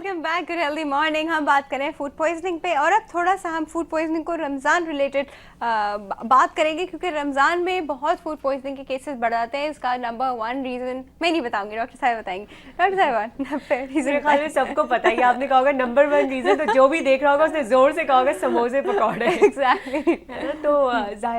Welcome back good healthy morning. हम बात करें फूड पॉइजनिंग पे, और अब थोड़ा सा हम फूड पॉइजनिंग को रमज़ान रिलेटेड बात करेंगे, क्योंकि रमज़ान में बहुत फूड पॉइजनिंग के केसेस बढ़ जाते हैं। इसका नंबर 1 रीज़न मैं नहीं बताऊंगी, डॉक्टर साहब बताएंगे। डॉक्टर साहब मेरे ख्याल में सबको पता है, आपने कहा होगा नंबर 1 रीज़न, तो जो भी देख रहा होगा उसने जोर से कहा होगा समोसे पकौड़े। एग्जैक्टली है ना। तो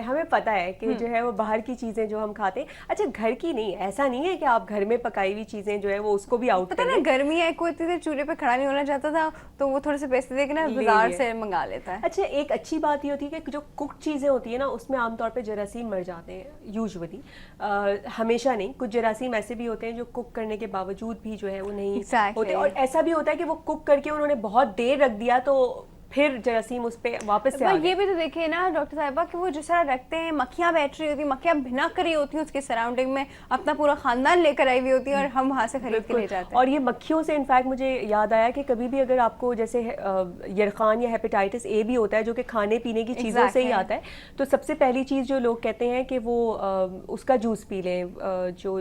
हमें पता है कि जो है वो बाहर की चीज़ें जो हम खाते हैं, अच्छा घर की नहीं, ऐसा नहीं है कि आप घर में पकाई हुई चीज़ें जो है वो उसको भी आउट पता कर ना, दें। गर्मी है, कोई इतनी देर चूल्हे पे खड़ा नहीं होना चाहता था, तो वो थोड़े से पैसे देके ना ले बाजार लिए। से मंगा लेता है। अच्छा, एक अच्छी बात ये होती है कि जो कुक चीज़ें होती है ना उसमें आमतौर पे जरासीम मर जाते हैं यूजुअली। हमेशा नहीं, कुछ जरासीम ऐसे भी होते हैं जो कुक करने के बावजूद भी जो है वो नहीं होते, और ऐसा भी होता है कि वो कुक करके उन्होंने बहुत देर रख दिया तो फिर जरासीम उस पर वापस से आ गए। ये भी तो देखिए ना डॉक्टर साहिबा कि वो जिस तरह रखते हैं, मक्खियां बैठ रही होती, मक्खियां भिनक रही होती हैं उसके सराउंडिंग में, अपना पूरा खानदान लेकर आई हुई होती है, और हम वहाँ से खरीद के ले जाते हैं। और ये मक्खियों से इनफैक्ट मुझे याद आया कि कभी भी अगर आपको जैसे यरखान या हेपेटाइटिस ए भी होता है जो कि खाने पीने की चीज़ों से ही आता है, तो सबसे पहली चीज़ जो लोग कहते हैं कि वो उसका जूस पी लें, जो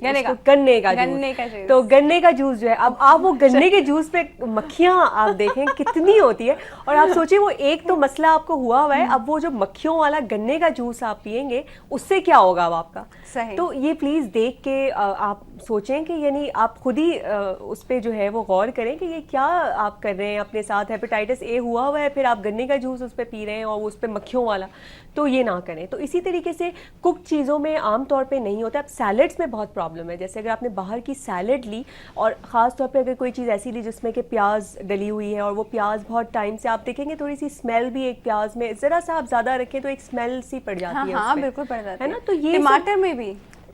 गन्ने का जूस। तो गन्ने का जूस जो है, अब आप वो गन्ने के जूस पे मक्खियाँ आप देखें कितनी होती है, और आप सोचिए वो एक तो मसला आपको हुआ है, अब वो जो मक्खियों वाला गन्ने का जूस आप पिएंगे उससे क्या होगा अब आपका। सही। तो ये प्लीज़ देख के आप सोचें कि यानी आप खुद ही उस पर जो है वो गौर करें कि ये क्या आप कर रहे हैं अपने साथ। हेपेटाइटिस ए हुआ है, फिर आप गन्ने का जूस उस पर पी रहे हैं और उस पर मक्खियों वाला, तो ये ना करें। तो इसी तरीके से कुक चीज़ों में आम तौर पे नहीं होता। अब सैलड्स में बहुत प्रॉब्लम है, जैसे अगर आपने बाहर की सैलड ली और ख़ास तौर पे अगर कोई चीज़ ऐसी ली जिसमें कि प्याज डली हुई है, और वो प्याज बहुत टाइम से आप देखेंगे थोड़ी सी स्मेल भी एक प्याज में ज़रा सा आप ज़्यादा रखें तो एक स्मेल सी पड़ जाती है। हाँ बिल्कुल पड़ जाती है ना। तो ये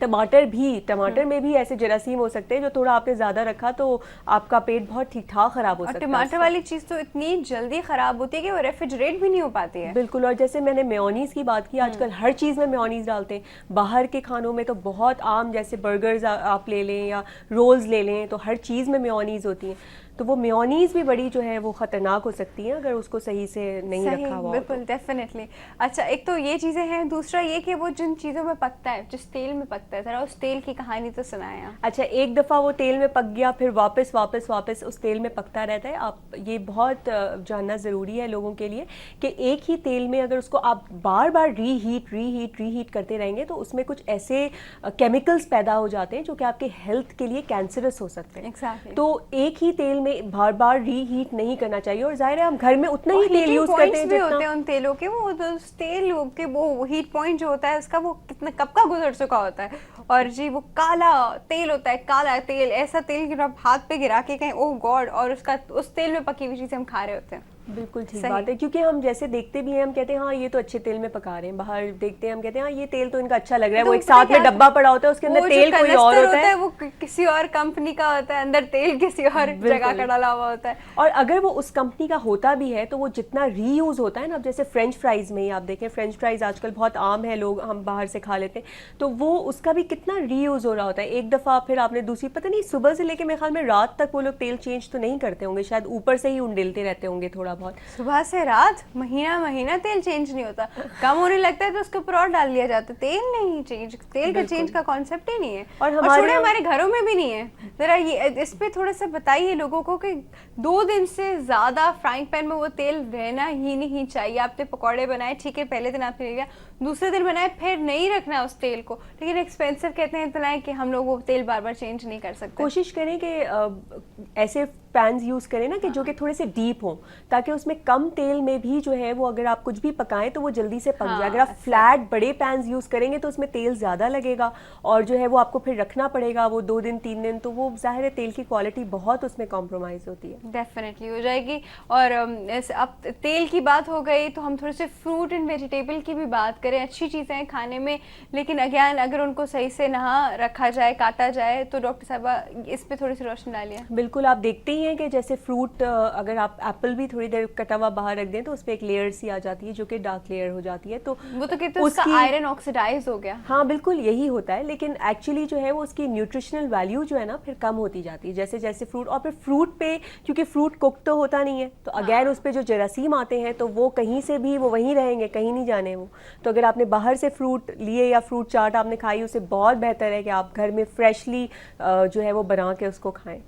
टमाटर में भी ऐसे जरासीम हो सकते हैं, जो थोड़ा आपने ज़्यादा रखा तो आपका पेट बहुत ठीक ठाक ख़राब हो सकता है। टमाटर वाली चीज़ तो इतनी जल्दी ख़राब होती है कि वो रेफ्रिजरेट भी नहीं हो पाती है। बिल्कुल। और जैसे मैंने मेयोनीज़ की बात की, आजकल हर चीज़ में मेयोनीज़ डालते हैं। बाहर के खानों में तो बहुत आम, जैसे बर्गर्स आप ले लें या रोल्स ले लें, तो हर चीज़ में मेयोनीज़ होती है। तो वो मेयोनीज़ भी बड़ी जो है वो ख़तरनाक हो सकती है अगर उसको सही से नहीं रखा हुआ। बिल्कुल डेफिनेटली। अच्छा, एक तो ये चीज़ें हैं, दूसरा ये कि वो जिन चीज़ों में पकता है, जिस तेल में पकता है, ज़रा उस तेल की कहानी तो सुनाएं आप। अच्छा, एक दफ़ा वो तेल में पक गया, फिर वापस उस तेल में पकता रहता है। आप ये बहुत जानना ज़रूरी है लोगों के लिए कि एक ही तेल में अगर उसको आप बार बार रीहीट करते रहेंगे तो उसमें कुछ ऐसे केमिकल्स पैदा हो जाते हैं जो कि आपके हेल्थ के लिए कैंसरस हो सकते हैं। Exactly. तो एक ही तेल में बार बार रीहीट नहीं करना चाहिए, और जाहिर है हम घर में उतना ही तेल यूज़ करते हैं भी होते हैं उन तेलों के, वो तो तेल के वो हीट पॉइंट जो होता है उसका वो कितना कब का गुजर चुका होता है। और जी वो काला तेल होता है, काला तेल, ऐसा तेल कि आप हाथ पे गिरा के कहें ओह गॉड, और उसका उस तेल में पकी हुई चीज़ें हम खा रहे होते हैं। बिल्कुल ठीक बात है, क्योंकि हम जैसे देखते भी हैं, हम कहते हैं हाँ ये तो अच्छे तेल में पका रहे हैं। बाहर देखते हैं, हम कहते हैं हाँ ये तेल तो इनका अच्छा लग रहा है, वो एक साथ में डब्बा पड़ा होता है, उसके अंदर तेल कोई और होता है, वो किसी और कंपनी का होता है, अंदर तेल किसी और जगह का डाला हुआ होता है। और अगर वो उस कंपनी का होता भी है तो वो जितना रीयूज होता है ना, अब जैसे फ्रेंच फ्राइज में ही आप देखें, फ्रेंच फ्राइज आजकल बहुत आम है, लोग हम बाहर से खा लेते हैं, तो वो उसका भी कितना रीयूज हो रहा होता है। एक दफ़ा फिर आपने दूसरी, पता नहीं सुबह से लेके मेरे ख्याल में रात तक वो लोग तेल चेंज तो नहीं करते होंगे, शायद ऊपर से ही उंडेलते रहते होंगे थोड़ा बहुत। सुबह से रात, महीना तेल चेंज नहीं होता, कम होने लगता है तो उसके ऊपर और डाल लिया जाता है। तेल नहीं चेंज, तेल का चेंज का कॉन्सेप्ट ही नहीं है, और हमारे घरों में भी नहीं है। जरा ये इस पे थोड़ा सा बताइए लोगों को कि 2 दिन से ज़्यादा फ्राइंग पैन में वो तेल रहना ही नहीं चाहिए। आपने पकौड़े बनाए, ठीक है, पहले दिन आपने ले लिया, दूसरे दिन बनाए, फिर नहीं रखना उस तेल को, लेकिन एक्सपेंसिव कहते हैं इतना है कि हम लोग वो तेल बार बार चेंज नहीं कर सकते। कोशिश करें कि ऐसे पैन्स यूज़ करें ना कि जो कि थोड़े से डीप हों, ताकि उसमें कम तेल में भी जो है वो अगर आप कुछ भी पकाएं तो वो जल्दी से पक जाए। अगर आप फ्लैट बड़े पैन्स यूज़ करेंगे तो उसमें तेल ज़्यादा लगेगा, और जो है वो आपको फिर रखना पड़ेगा वो 2 दिन 3 दिन, तो वो जाहिर है तेल की क्वालिटी बहुत उसमें कॉम्प्रोमाइज़ होती है। डेफिनेटली हो जाएगी। और अब तेल की बात हो गई तो हम थोड़े से फ्रूट एंड वेजिटेबल की भी बात करें। अच्छी चीज़ें हैं खाने में, लेकिन अगेन अगर उनको सही से ना रखा जाए, काटा जाए, तो डॉक्टर साहबा इस पर थोड़ी सी रोशनी डालिए। बिल्कुल, आप देखते ही हैं कि जैसे फ्रूट, अगर आप एप्पल भी थोड़ी देर कटा हुआ बाहर रख दें तो उस पर एक लेयर सी आ जाती है जो कि डार्क लेयर हो जाती है, तो वो तो कहते हैं उसका आयरन ऑक्सीडाइज हो गया। हाँ बिल्कुल यही होता है, लेकिन एक्चुअली जो है वो उसकी न्यूट्रिशनल वैल्यू जो है ना फिर कम होती जाती है जैसे जैसे फ्रूट, और फिर फ्रूट पे क्योंकि फ्रूट कुक तो होता नहीं है, तो अगैन उस पर जो जरासीम आते हैं तो वो कहीं से भी वो वहीं रहेंगे, कहीं नहीं जाने वो। तो अगर आपने बाहर से फ्रूट लिए या फ्रूट चाट आपने खाई, उससे बहुत बेहतर है कि आप घर में फ्रेशली जो है वो बना के उसको खाएं।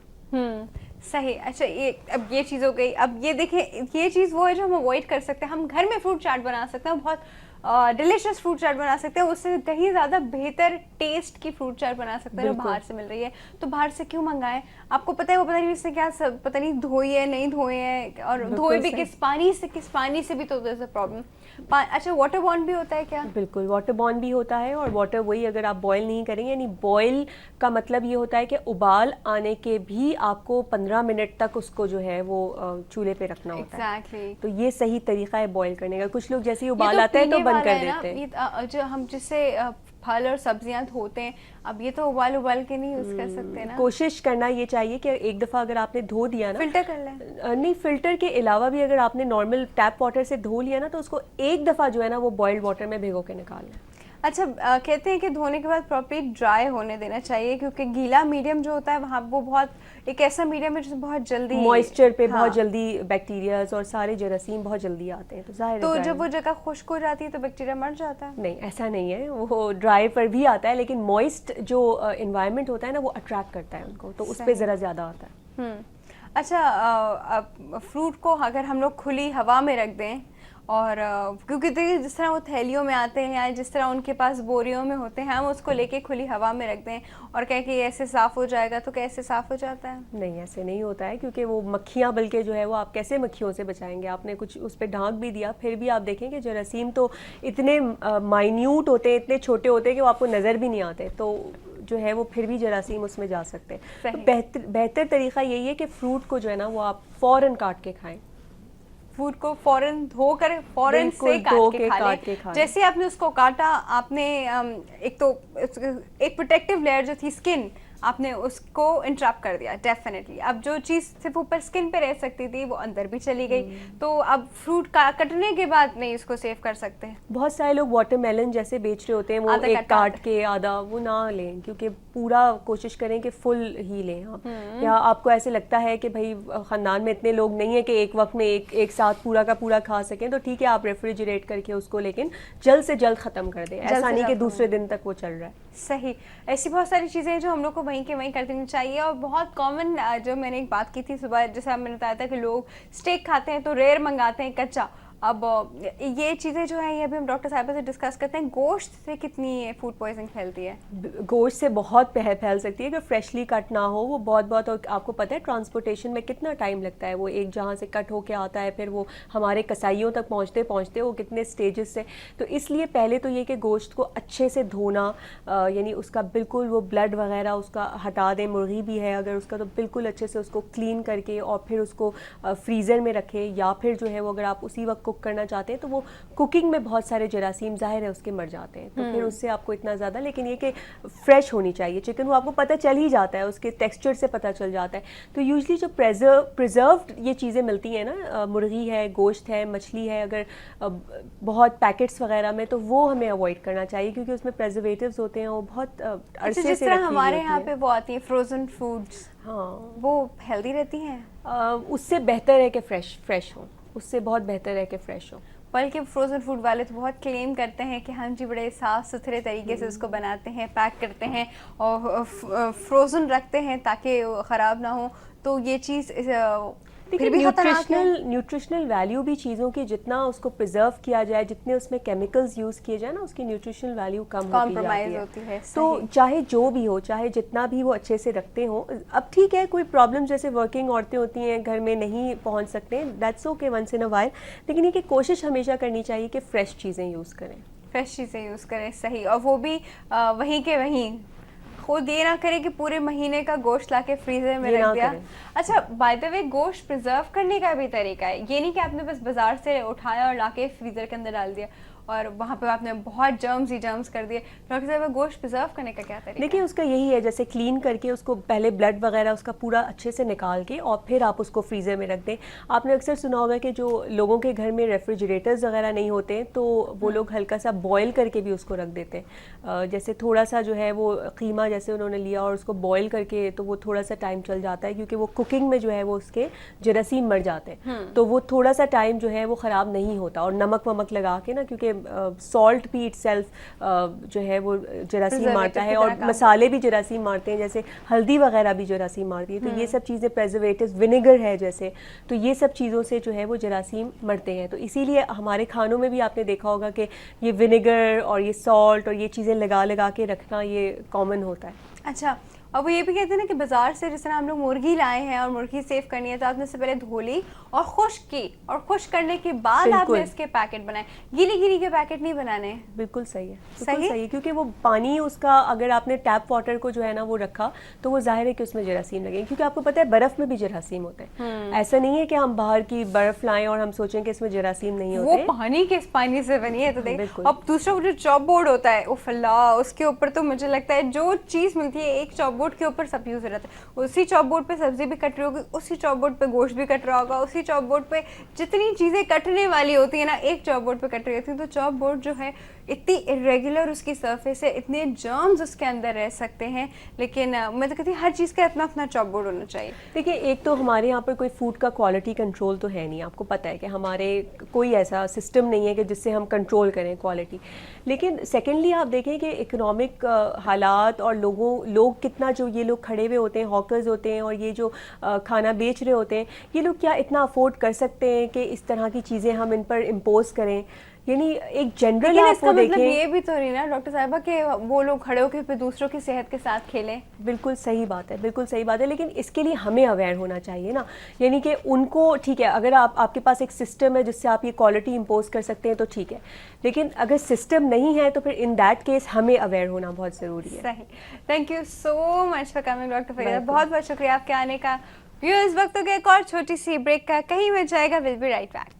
सही। अच्छा, ये अब ये चीज़ हो गई। अब ये देखिए, ये चीज़ वो है जो हम अवॉइड कर सकते हैं। हम घर में फ्रूट चाट बना सकते हैं, बहुत डिलिशियस फ्रूट चाट बना सकते हैं, उससे कहीं ज़्यादा बेहतर टेस्ट की फ्रूट चाट बना सकते हैं जो बाहर से मिल रही है। तो बाहर से क्यों मंगाएं? आपको पता है वो पता नहीं इससे क्या सब, पता नहीं धोई है नहीं धोए हैं, और धोए भी किस पानी से भी तो there's a प्रॉब्लम। अच्छा, वाटर बॉर्न भी होता है क्या? बिल्कुल, वाटर बॉर्न भी होता है। और वाटर वही अगर आप बॉयल नहीं करेंगे, यानी बॉयल का मतलब ये होता है कि उबाल आने के भी आपको 15 मिनट तक उसको जो है वो चूल्हे पे रखना होता है। Exactly. तो ये सही तरीका है बॉयल करने का। कुछ लोग जैसे ही उबाल आता है तो बंद कर देते हैं। जो हम जिससे फल और सब्जियां धोते हैं, अब ये तो उबाल के नहीं यूज कर सकते ना। कोशिश करना ये चाहिए कि एक दफ़ा अगर आपने धो दिया ना, फिल्टर कर लें। नहीं, फिल्टर के अलावा भी अगर आपने नॉर्मल टैप वाटर से धो लिया ना, तो उसको एक दफ़ा जो है ना वो बॉइल्ड वाटर में भिगो के निकाल लें। अच्छा, कहते हैं कि धोने के बाद प्रॉपर्ली ड्राई होने देना चाहिए, क्योंकि गीला मीडियम जो होता है वहाँ वो बहुत एक ऐसा मीडियम है जिसमें बहुत जल्दी मॉइस्चर पे बहुत जल्दी बैक्टीरियाज और सारे जरासीम बहुत जल्दी आते हैं। तो जाहिर है तो जब वो जगह खुश्क हो जाती है तो बैक्टीरिया मर जाता है? नहीं, ऐसा नहीं है, वो ड्राई पर भी आता है, लेकिन मॉइस्ट जो इन्वायरमेंट होता है ना वो अट्रैक्ट करता है उनको, तो उस पर ज़रा ज़्यादा आता है। अच्छा, फ्रूट को अगर हम लोग खुली हवा में रख दें, और क्योंकि देखिए जिस तरह वो थैलियों में आते हैं या जिस तरह उनके पास बोरियों में होते हैं, हम उसको लेके खुली हवा में रख दें और कहें कि ऐसे साफ़ हो जाएगा, तो कैसे साफ़ हो जाता है? नहीं, ऐसे नहीं होता है, क्योंकि वो मक्खियाँ, बल्कि जो है वो आप कैसे मक्खियों से बचाएंगे? आपने कुछ उस पर ढाँक भी दिया, फिर भी आप देखें कि जरासीम तो इतने माइन्यूट होते हैं, इतने छोटे होते हैं कि वो आपको नज़र भी नहीं आते, तो जो है वो फिर भी जरासीम उसमें जा सकते हैं। तो बेहतर तरीका यही है कि फ्रूट को जो है ना वो आप फ़ौरन काट के खाएं। फूड को फौरन धोकर फौरन से काट के खा लें। जैसे आपने उसको काटा, आपने एक तो एक प्रोटेक्टिव लेयर जो थी स्किन, आपने उसको इंटरप्ट कर दिया डेफिनेटली। अब जो चीज़ सिर्फ ऊपर स्किन पे रह सकती थी वो अंदर भी चली गई, तो अब फ्रूट कटने के बाद नहीं उसको सेव कर सकते। बहुत सारे लोग वाटरमेलन जैसे बेच रहे होते हैं, वो एक काट के आधा, वो ना लें, क्योंकि पूरा कोशिश करें कि फुल ही लें आप। या आपको ऐसे लगता है कि भाई ख़ानदान में इतने लोग नहीं है कि एक वक्त में एक साथ पूरा का पूरा खा सकें, तो ठीक है आप रेफ्रिजरेट करके उसको, लेकिन जल्द से जल्द ख़त्म कर दें, ऐसा नहीं कि दूसरे दिन तक वो चल रहा है। सही, ऐसी बहुत सारी चीज़ें हैं जो हम लोग को वहीं के वहीं कर देनी चाहिए। और बहुत कॉमन, जो मैंने एक बात की थी सुबह, जैसे मैंने बताया था कि लोग स्टेक खाते हैं तो रेयर मंगाते हैं कच्चा। अब ये चीज़ें जो है ये अभी हम डॉक्टर साहिबा से डिस्कस करते हैं, गोश्त से कितनी फूड पॉइजनिंग फैलती है? गोश्त से बहुत फैल सकती है, अगर फ्रेशली कट ना हो वो बहुत। और आपको पता है ट्रांसपोर्टेशन में कितना टाइम लगता है, वो एक जहाँ से कट होके आता है फिर वो हमारे कसाइयों तक पहुँचते वो कितने स्टेजेस से। तो इसलिए पहले तो ये कि गोश्त को अच्छे से धोना, यानी उसका बिल्कुल वो ब्लड वगैरह उसका हटा दें। मुर्गी भी है अगर उसका, तो बिल्कुल अच्छे से उसको क्लीन करके और फिर उसको फ्रीज़र में रखें, या फिर जो है वो अगर आप उसी वक्त कुक करना चाहते हैं तो वो कुकिंग में बहुत सारे जरासीम जाहिर है उसके मर जाते हैं, तो फिर उससे आपको इतना ज़्यादा। लेकिन ये कि फ्रेश होनी चाहिए चिकन, वो आपको पता चल ही जाता है, उसके टेक्सचर से पता चल जाता है। तो यूजली जो प्रिजर्व्ड ये चीज़ें मिलती हैं ना, मुर्गी है, गोश्त है, मछली है, अगर बहुत पैकेट्स वगैरह में, तो वो हमें अवॉइड करना चाहिए, क्योंकि उसमें प्रिजर्वेटिव्स होते हैं, वो बहुत अरसे से जिस तरह हमारे यहाँ पे वो आती है फ्रोजन फूड्स, हाँ, वो हेल्दी रहती हैं? उससे बेहतर है कि फ्रेश हो, उससे बहुत बेहतर है कि फ्रेश हो। बल्कि फ्रोज़न फूड वाले तो बहुत क्लेम करते हैं कि हम जी बड़े साफ़ सुथरे तरीके से उसको बनाते हैं, पैक करते हैं और फ्रोज़न रखते हैं ताकि ख़राब ना हो। तो ये चीज़ फिर भी न्यूट्रिशनल वैल्यू भी चीज़ों की, जितना उसको प्रिजर्व किया जाए, जितने उसमें केमिकल्स यूज़ किए जाए ना, उसकी न्यूट्रिशनल वैल्यू कम होती है। तो चाहे जो भी हो, चाहे जितना भी वो अच्छे से रखते हो, अब ठीक है कोई प्रॉब्लम, जैसे वर्किंग औरतें होती हैं घर में नहीं पहुंच सकते, that's okay once in a while, लेकिन ये कि कोशिश हमेशा करनी चाहिए कि फ्रेश चीज़ें यूज़ करें, सही, और वो भी वहीं के वहीं। खुद ये ना करें कि पूरे महीने का गोश्त लाके फ्रीजर में रख दिया। अच्छा, बाय द वे गोश्त प्रिजर्व करने का भी तरीका है, ये नहीं कि आपने बस बाजार से उठाया और लाके फ्रीजर के अंदर डाल दिया और वहाँ पे आपने बहुत जर्म्स कर दिए। डॉक्टर साहब, गोश्त प्रिजर्व करने का क्या तरीका? देखिए उसका यही है, जैसे क्लीन करके उसको पहले ब्लड वगैरह उसका पूरा अच्छे से निकाल के और फिर आप उसको फ्रीज़र में रख दें। आपने अक्सर सुना होगा कि जो लोगों के घर में रेफ्रिजरेटर्स वगैरह नहीं होते तो वो लोग हल्का सा बॉयल करके भी उसको रख देते हैं। जैसे थोड़ा सा जो है वो कीमा जैसे उन्होंने लिया और उसको बॉयल करके, तो वो थोड़ा सा टाइम चल जाता है, क्योंकि वो कुकिंग में जो है वो उसके जरासीम मर जाते हैं, तो वो थोड़ा सा टाइम जो है वो ख़राब नहीं होता। और नमक वमक लगा के ना, क्योंकि सॉल्ट भी इटसेल्फ जो है वो जरासीम मारता है, और मसाले भी जरासीम मारते हैं, जैसे हल्दी वगैरह भी जरासीम मारती है। तो ये सब चीज़ें, प्रेजर्वेटिव, विनेगर है जैसे, तो ये सब चीज़ों से जो है वो जरासीम मरते हैं। तो इसीलिए हमारे खानों में भी आपने देखा होगा कि ये विनेगर और ये सॉल्ट और ये चीज़ें लगा लगा के रखना ये कॉमन होता है। अच्छा, और वो ये भी कहते हैं ना कि बाजार से जिस तरह हम लोग मुर्गी लाए हैं और मुर्गी सेव करनी है, तो आपने इससे पहले धो ली और खुश्क की, और खुश्क करने के बाद आपने इसके पैकेट बनाए। गीली गीली के पैकेट नहीं बनाने। बिल्कुल सही है, बिल्कुल सही है, क्योंकि वो पानी उसका, अगर आपने टैप वाटर को जो है ना वो रखा, तो वो जाहिर है कि उसमें जरासीम लगेंगे, क्योंकि आपको पता है बर्फ में भी जरासीम होते हैं। ऐसा नहीं है कि हम बाहर की बर्फ लाएं और हम सोचें कि इसमें जरासीम नहीं होते। वो पानी के पानी से बनी है, तो देख। अब दूसरा जो चॉप बोर्ड होता है, उफ अल्लाह, उसके ऊपर तो मुझे लगता है जो चीज़ मिलती है एक चॉप बोर्ड के ऊपर सब यूज रहता है। उसी चॉप बोर्ड पे सब्जी भी कट रही होगी, उसी चॉप बोर्ड पे गोश्त भी कट रहा होगा, उसी चॉप बोर्ड पे जितनी चीजें कटने वाली होती है ना, एक चॉप बोर्ड पे कट रही होती है। तो चॉप बोर्ड जो है इतनी इरेगुलर उसकी सरफेस है, इतने जर्म्स उसके अंदर रह सकते हैं। लेकिन मैं तो कहती हूँ हर चीज़ का अपना अपना चॉप बोर्ड होना चाहिए। देखिए, एक तो हमारे यहाँ पर कोई फूड का क्वालिटी कंट्रोल तो है नहीं, आपको पता है कि हमारे कोई ऐसा सिस्टम नहीं है कि जिससे हम कंट्रोल करें क्वालिटी। लेकिन सेकेंडली आप देखें कि इकोनॉमिक हालात और लोग कितना, जो ये लोग खड़े हुए होते हैं, हॉकर्स होते हैं, और ये जो खाना बेच रहे होते हैं, ये लोग क्या इतना अफोर्ड कर सकते हैं कि इस तरह की चीज़ें हम इन पर इम्पोज करें? यानी एक जनरल आपको मतलब देखें, ये भी तो नहीं ना डॉक्टर साहिबा कि वो लोग खड़े होकर फिर दूसरों की सेहत के साथ खेलें। बिल्कुल सही बात है, बिल्कुल सही बात है, लेकिन इसके लिए हमें अवेयर होना चाहिए ना। यानी कि उनको, ठीक है, अगर आपके पास एक सिस्टम है जिससे आप ये क्वालिटी इंपोज कर सकते हैं तो ठीक है, लेकिन अगर सिस्टम नहीं है तो फिर इन दैट केस हमें अवेयर होना बहुत ज़रूरी है। सही। Thank you so much for coming doctor Farida, बहुत बहुत शुक्रिया आपके आने का। व्यूअर्स, वक्त हो गया एक और छोटी सी ब्रेक का, कहीं मत जाएगा, विल बी राइट बैक।